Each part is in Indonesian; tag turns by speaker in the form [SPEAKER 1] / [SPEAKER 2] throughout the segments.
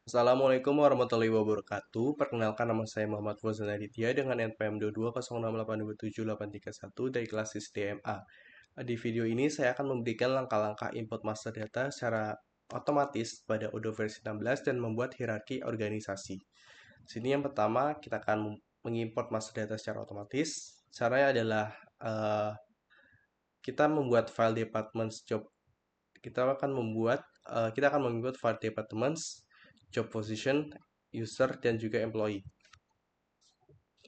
[SPEAKER 1] Assalamualaikum warahmatullahi wabarakatuh. Perkenalkan, nama saya Muhammad Fauzan Aditya dengan NPM 2206822781 dari kelas SDMA. Di video ini saya akan memberikan langkah-langkah input master data secara otomatis pada Odoo versi 16 dan membuat hierarki organisasi. Sini yang pertama kita akan mengimport master data secara otomatis. Caranya adalah kita membuat file departments job. Kita akan membuat file departments job position, user, dan juga employee.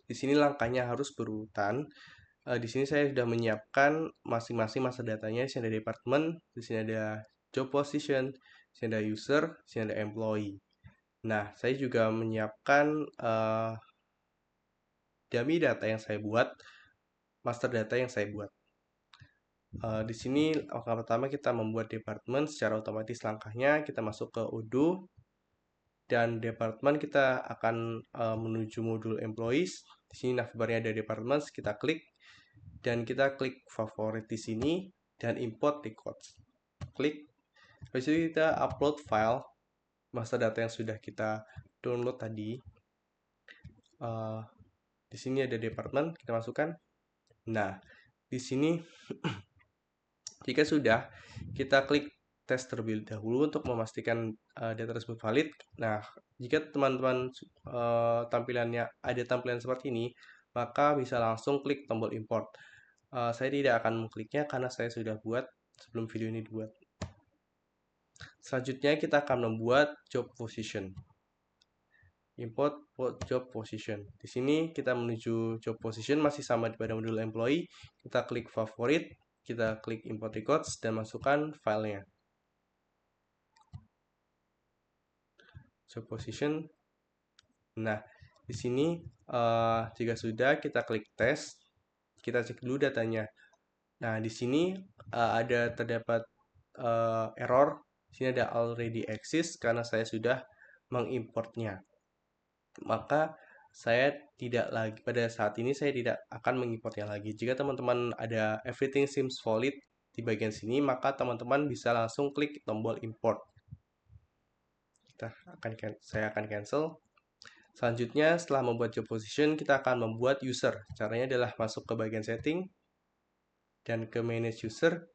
[SPEAKER 1] Di sini langkahnya harus berurutan. Di sini saya sudah menyiapkan masing-masing master datanya. Di sini ada department, di sini ada job position, di sini ada user, di sini ada employee. Nah, saya juga menyiapkan dummy data yang saya buat, master data yang saya buat. Di sini langkah pertama kita membuat department secara otomatis. Langkahnya kita masuk ke Odoo, dan department kita akan menuju modul employees. Di sini navbarnya ada departments, kita klik dan kita klik favorit di sini dan import records. Klik. Habis itu kita upload file master data yang sudah kita download tadi. Di sini ada department, kita masukkan. Nah, di sini jika sudah, kita klik tes terlebih dahulu untuk memastikan data tersebut valid. Nah, jika teman-teman tampilannya ada tampilan seperti ini, maka bisa langsung klik tombol import. Saya tidak akan mengkliknya karena saya sudah buat sebelum video ini dibuat. Selanjutnya kita akan membuat job position. Import job position. Di sini kita menuju job position masih sama pada modul employee. Kita klik favorit, kita klik import records dan masukkan filenya. Job position. Nah, di sini jika sudah kita klik tes, kita cek dulu datanya. Nah, di sini ada terdapat error. Di sini ada already exist karena saya sudah mengimportnya. Maka saya tidak lagi pada saat ini saya tidak akan mengimportnya lagi. Jika teman-teman ada everything seems valid di bagian sini, maka teman-teman bisa langsung klik tombol import. Saya akan cancel. Selanjutnya, setelah membuat job position, kita akan membuat user. Caranya adalah masuk ke bagian setting dan ke manage user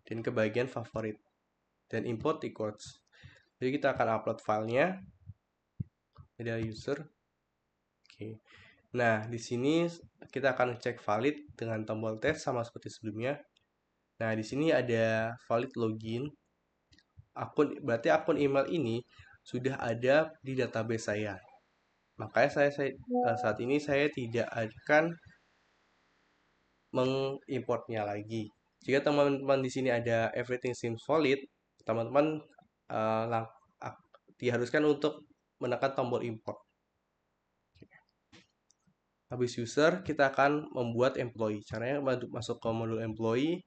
[SPEAKER 1] dan ke bagian favorit dan import records. Jadi kita akan upload filenya. Ada user. Oke. Nah, di sini kita akan cek valid dengan tombol tes sama seperti sebelumnya. Nah, di sini ada valid login. Berarti akun email ini sudah ada di database saya. Makanya saat ini saya tidak akan mengimportnya lagi. Jika teman-teman di sini ada everything seems valid, teman-teman diharuskan untuk menekan tombol import. Habis user, kita akan membuat employee. Caranya masuk ke modul employee,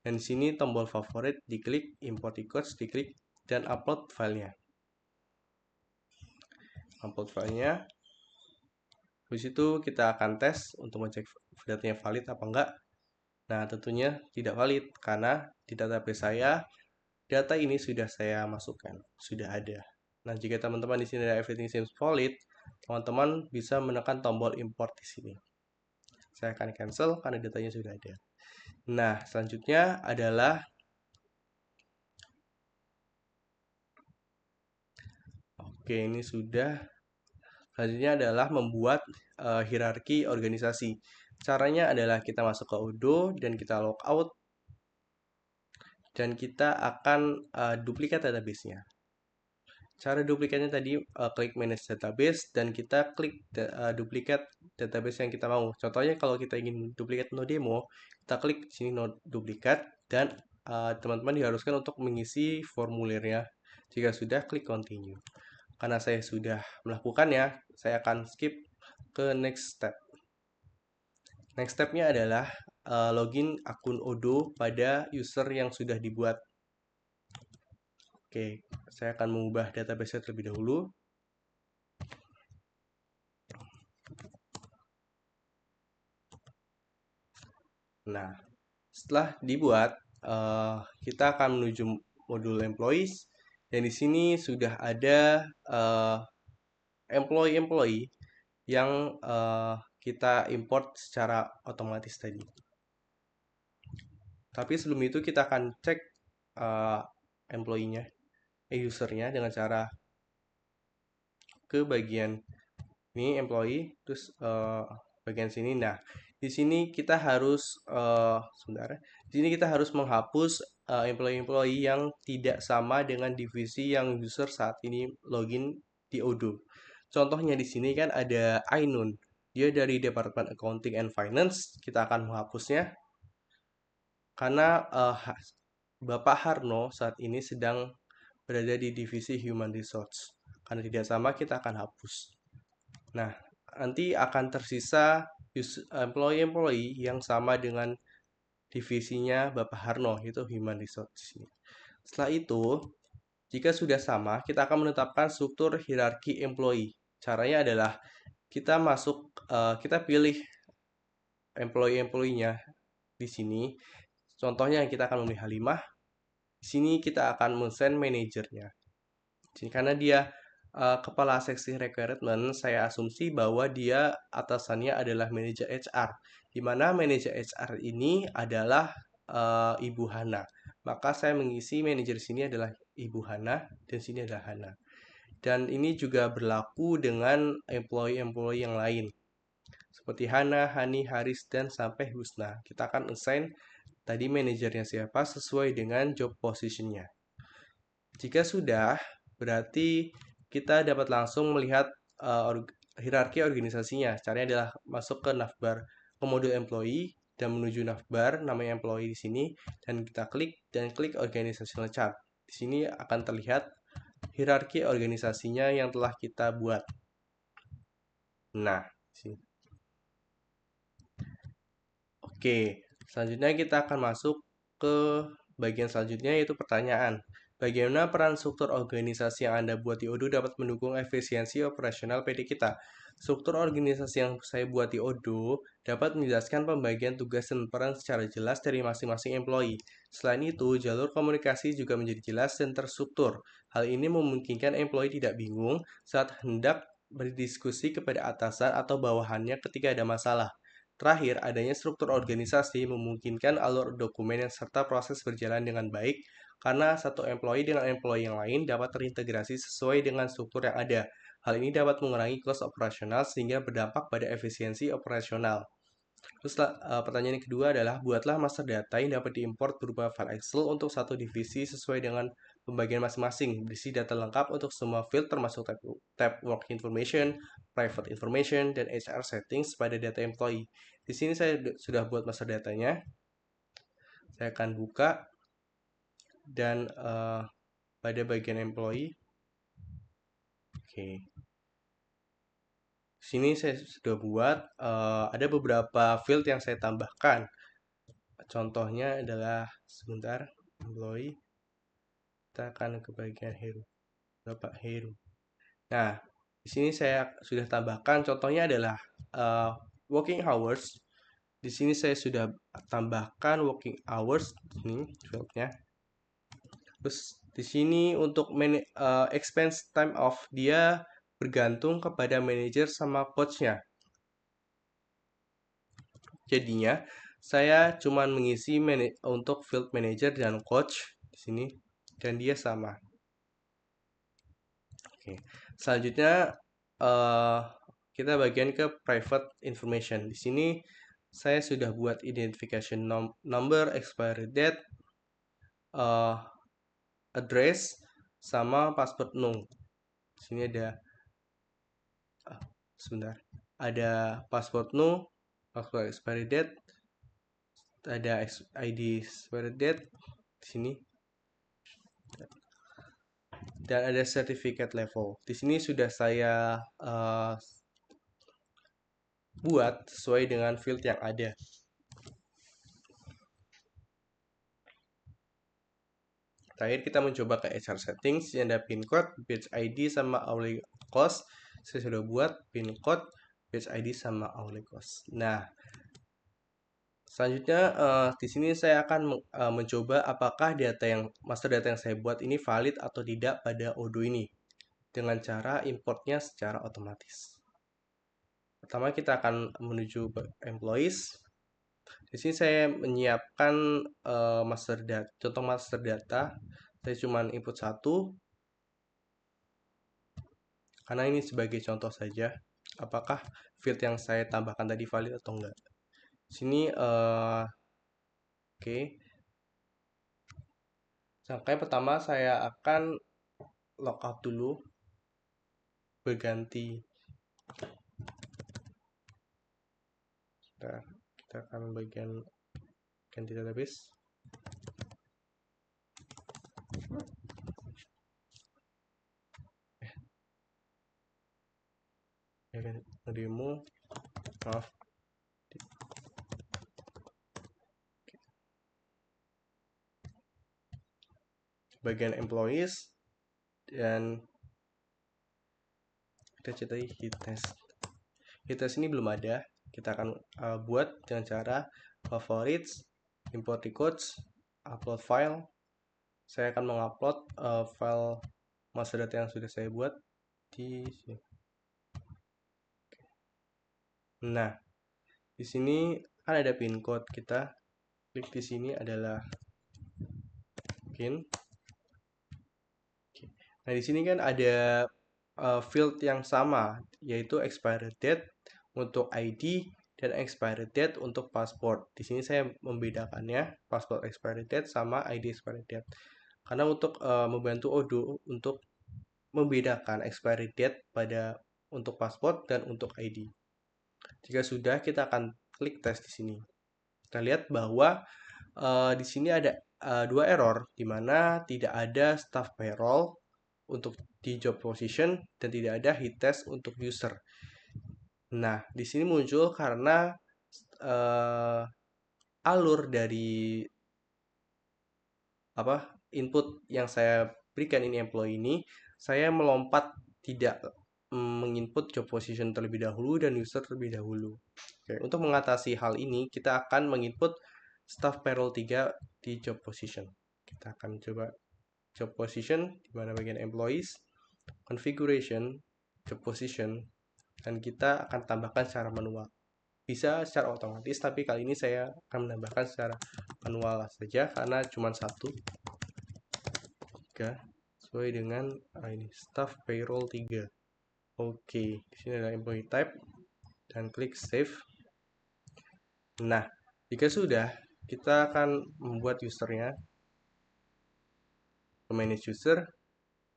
[SPEAKER 1] dan di sini tombol favorit diklik, import records diklik, dan upload filenya. Upload filenya. Habis itu kita akan tes untuk mengecek datanya valid apa enggak. Nah, tentunya tidak valid karena di database saya data ini sudah saya masukkan, sudah ada. Nah, jika teman-teman di sini ada everything seems valid, teman-teman bisa menekan tombol import di sini. Saya akan cancel karena datanya sudah ada. Nah, selanjutnya adalah ini sudah. Selanjutnya adalah membuat hierarki organisasi. Caranya adalah kita masuk ke Odoo dan kita logout dan kita akan duplikat database-nya. Cara duplikatnya tadi klik manage database dan kita klik duplikat database yang kita mau. Contohnya kalau kita ingin duplikat NoDemo, kita klik sini no duplikat dan teman-teman diharuskan untuk mengisi formulirnya. Jika sudah, klik continue. Karena saya sudah melakukannya, saya akan skip ke next step. Next stepnya adalah login akun Odoo pada user yang sudah dibuat. Oke, saya akan mengubah database terlebih dahulu. Nah, setelah dibuat, kita akan menuju modul employees. Dan di sini sudah ada employee-employee yang kita import secara otomatis tadi. Tapi sebelum itu kita akan cek uh, employee-nya, user-nya dengan cara ke bagian ini employee, terus bagian sini. Nah, di sini kita harus sebentar. Di sini kita harus menghapus employee-employee yang tidak sama dengan divisi yang user saat ini login di Odoo. Contohnya di sini kan ada Ainun. Dia dari Departemen Accounting and Finance. Kita akan menghapusnya karena Bapak Harno saat ini sedang berada di divisi Human Resource. Karena tidak sama, kita akan hapus. Nah, nanti akan tersisa employee-employee yang sama dengan divisinya Bapak Harno, itu Human Resource. Setelah itu, jika sudah sama, kita akan menetapkan struktur hierarki employee. Caranya adalah kita pilih employee-employee-nya di sini. Contohnya kita akan memilih Halimah. Di sini kita akan men-send manajernya. Karena dia kepala seksi recruitment, saya asumsi bahwa dia atasannya adalah manajer HR, di mana manajer HR ini adalah Ibu Hana. Maka saya mengisi manajer sini adalah Ibu Hana dan sini adalah Hana. Dan ini juga berlaku dengan employee-employee yang lain. Seperti Hana, Hani, Haris, dan sampai Husna. Kita akan assign tadi manajernya siapa sesuai dengan job positionnya. Jika sudah, berarti kita dapat langsung melihat hierarki organisasinya. Caranya adalah masuk ke navbar ke modul employee dan menuju navbar namanya employee di sini dan kita klik organizational chart. Di sini akan terlihat hierarki organisasinya yang telah kita buat. Nah, sini. Oke, selanjutnya kita akan masuk ke bagian selanjutnya yaitu pertanyaan. Bagaimana peran struktur organisasi yang Anda buat di Odoo dapat mendukung efisiensi operasional PD kita? Struktur organisasi yang saya buat di Odoo dapat menjelaskan pembagian tugas dan peran secara jelas dari masing-masing employee. Selain itu, jalur komunikasi juga menjadi jelas dan terstruktur. Hal ini memungkinkan employee tidak bingung saat hendak berdiskusi kepada atasan atau bawahannya ketika ada masalah. Terakhir, adanya struktur organisasi memungkinkan alur dokumen yang serta proses berjalan dengan baik karena satu employee dengan employee yang lain dapat terintegrasi sesuai dengan struktur yang ada. Hal ini dapat mengurangi cost operasional sehingga berdampak pada efisiensi operasional. Terus pertanyaan yang kedua adalah buatlah master data yang dapat diimport berupa file Excel untuk satu divisi sesuai dengan pembagian masing-masing. Berisi data lengkap untuk semua field termasuk tab work information, private information, dan HR settings pada data employee. Di sini saya sudah buat master datanya. Saya akan buka dan pada bagian employee. Oke. Sini saya sudah buat ada beberapa field yang saya tambahkan. Contohnya adalah sebentar employee. Kita akan ke bagian Heru. Bapak Heru. Nah, di sini saya sudah tambahkan contohnya adalah working hours. Di sini saya sudah tambahkan working hours ini fieldnya. Terus di sini untuk expense time off dia bergantung kepada manajer sama coachnya. Jadinya saya cuma mengisi untuk field manager dan coach di sini dan dia sama. Oke. Selanjutnya kita bagian ke private information. Di sini saya sudah buat identification number, expiry date, address, sama password no. Di sini ada sebentar. Ada password no, password expiry date, ada ID expiry date di sini. Dan ada certificate level. Di sini sudah saya buat sesuai dengan field yang ada. Terakhir kita mencoba ke HR settings, yang ada pin code, batch ID sama hourly cost. Saya sudah buat pin code, batch ID sama hourly cost. Nah, Selanjutnya, di sini saya akan mencoba apakah master data yang saya buat ini valid atau tidak pada Odoo ini dengan cara importnya secara otomatis. Pertama kita akan menuju employees. Di sini saya menyiapkan contoh master data. Saya cuma input satu karena ini sebagai contoh saja. Apakah field yang saya tambahkan tadi valid atau enggak? Sini oke. Rangkaian pertama saya akan logout dulu, berganti. Kita akan bagian ganti database. Demo, maaf. Bagian employees dan kita cetai hit test. Hit test ini belum ada. Kita akan buat dengan cara favorites, import records, upload file. Saya akan mengupload file master data yang sudah saya buat di sini. Nah, di sini kan ada pin code. Kita klik di sini adalah pin. Nah, di sini kan ada field yang sama, yaitu expiry date untuk ID dan expiry date untuk password. Di sini saya membedakannya password expiry date sama ID expiry date. Karena untuk membantu Odoo untuk membedakan expiry date untuk password dan untuk ID. Jika sudah, kita akan klik tes di sini. Kita lihat bahwa di sini ada dua error, di mana tidak ada staff payroll untuk di job position dan tidak ada hit test untuk user. Nah, di sini muncul karena alur dari input yang saya berikan ini employee ini, saya melompat tidak menginput job position terlebih dahulu dan user terlebih dahulu. Oke, untuk mengatasi hal ini, kita akan menginput staff payroll 3 di job position. Kita akan coba job position di mana bagian employees, configuration, job position, dan kita akan tambahkan secara manual. Bisa secara otomatis, tapi kali ini saya akan menambahkan secara manual saja karena cuma satu. 3 sesuai dengan ini staff payroll 3. Oke, di sini ada employee type dan klik save. Nah, jika sudah, kita akan membuat usernya, manage user,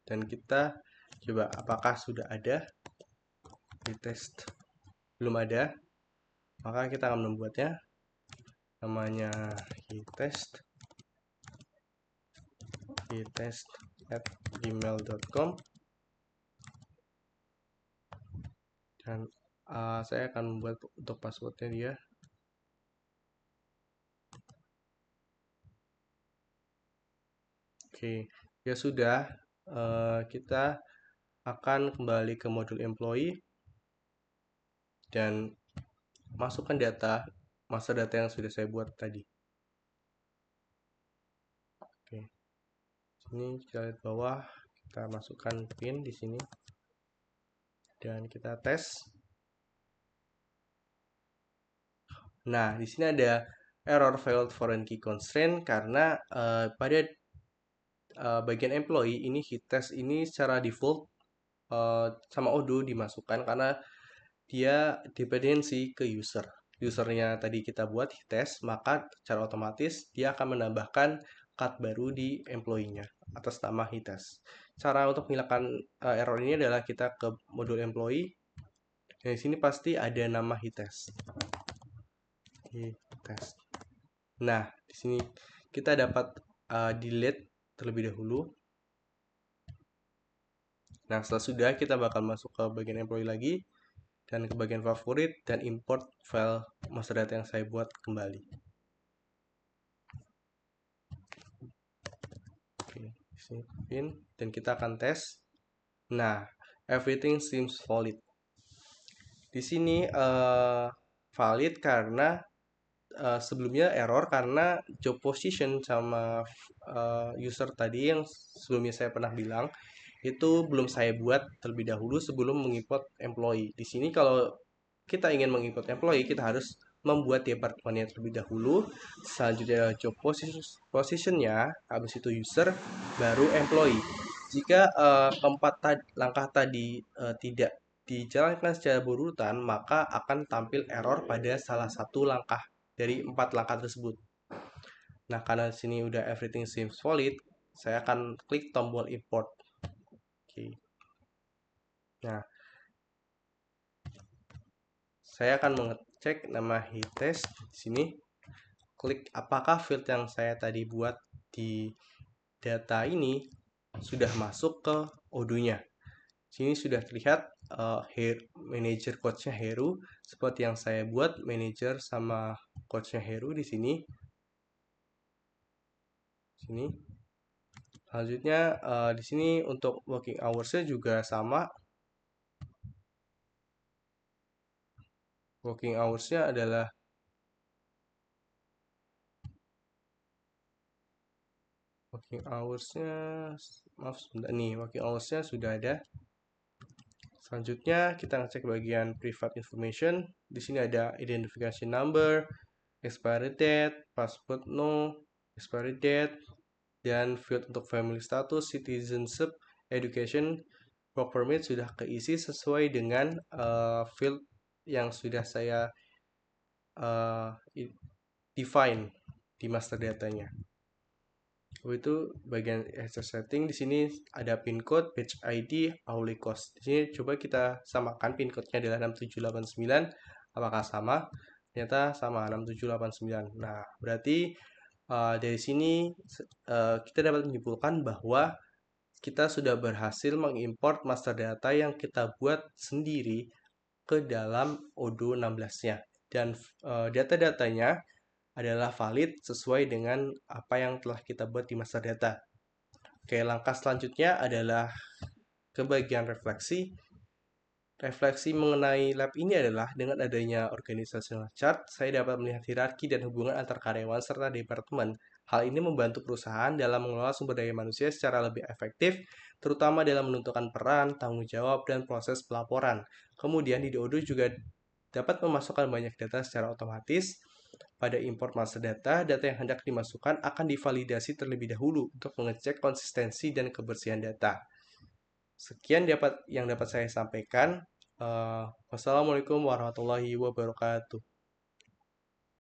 [SPEAKER 1] dan kita coba apakah sudah ada. Di test belum ada, maka kita akan membuatnya, namanya hitest@gmail.com, dan saya akan membuat untuk passwordnya dia. Oke, ya sudah, kita akan kembali ke modul employee dan masukkan master data yang sudah saya buat tadi. Oke, sini kita lihat bawah, kita masukkan pin di sini dan kita tes. Nah, di sini ada error failed foreign key constraint karena pada bagian employee ini hit test ini secara default sama Odoo dimasukkan karena dia dependensi ke user. Usernya tadi kita buat hit test, maka secara otomatis dia akan menambahkan cut baru di employee-nya atas nama hit test. Cara untuk menghilangkan error ini adalah kita ke modul employee. Di sini pasti ada nama hit test. Nah, di sini kita dapat delete terlebih dahulu. Nah, setelah sudah, kita bakal masuk ke bagian employee lagi dan ke bagian favorit dan import file master data yang saya buat kembali. Oke, sini pin dan kita akan tes. Nah, everything seems valid. Di sini valid karena sebelumnya error karena job position sama user tadi yang sebelumnya saya pernah bilang itu belum saya buat terlebih dahulu sebelum mengimport employee. Di sini kalau kita ingin mengimport employee, kita harus membuat departemennya terlebih dahulu, selanjutnya job positionnya, habis itu user, baru employee. Jika keempat langkah tadi tidak dijalankan secara berurutan, maka akan tampil error pada salah satu langkah dari 4 langkah tersebut. Nah, karena di sini udah everything seems valid, saya akan klik tombol import. Oke. Nah, saya akan mengecek nama test di sini. Klik apakah field yang saya tadi buat di data ini sudah masuk ke Odoo-nya. Sini sudah terlihat manager coach-nya Heru seperti yang saya buat manager sama coach-nya Heru di sini. Sini. Selanjutnya di sini untuk working hours-nya juga sama. Working hours-nya adalah working hours-nya maaf sebentar nih, working hours-nya sudah ada. Selanjutnya kita ngecek bagian private information. Di sini ada identification number, expiry date, password no, expiry date, dan field untuk family status, citizenship, education, work permit sudah keisi sesuai dengan field yang sudah saya uh, define di master datanya. Itu bagian access setting. Di sini ada pin code, batch ID, hourly cost. Di sini coba kita samakan pin code-nya adalah 6789. Apakah sama? Ternyata sama 6789. Nah, berarti dari sini kita dapat menyimpulkan bahwa kita sudah berhasil mengimport master data yang kita buat sendiri ke dalam Odoo 16-nya. Dan data-datanya adalah valid sesuai dengan apa yang telah kita buat di master data. Oke, langkah selanjutnya adalah ke bagian refleksi. Refleksi mengenai lab ini adalah dengan adanya organizational chart, saya dapat melihat hierarki dan hubungan antar karyawan serta departemen. Hal ini membantu perusahaan dalam mengelola sumber daya manusia secara lebih efektif, terutama dalam menentukan peran, tanggung jawab, dan proses pelaporan. Kemudian di Odoo juga dapat memasukkan banyak data secara otomatis. Pada import master data, data yang hendak dimasukkan akan divalidasi terlebih dahulu untuk mengecek konsistensi dan kebersihan data. Sekian yang dapat saya sampaikan. Wassalamualaikum warahmatullahi wabarakatuh.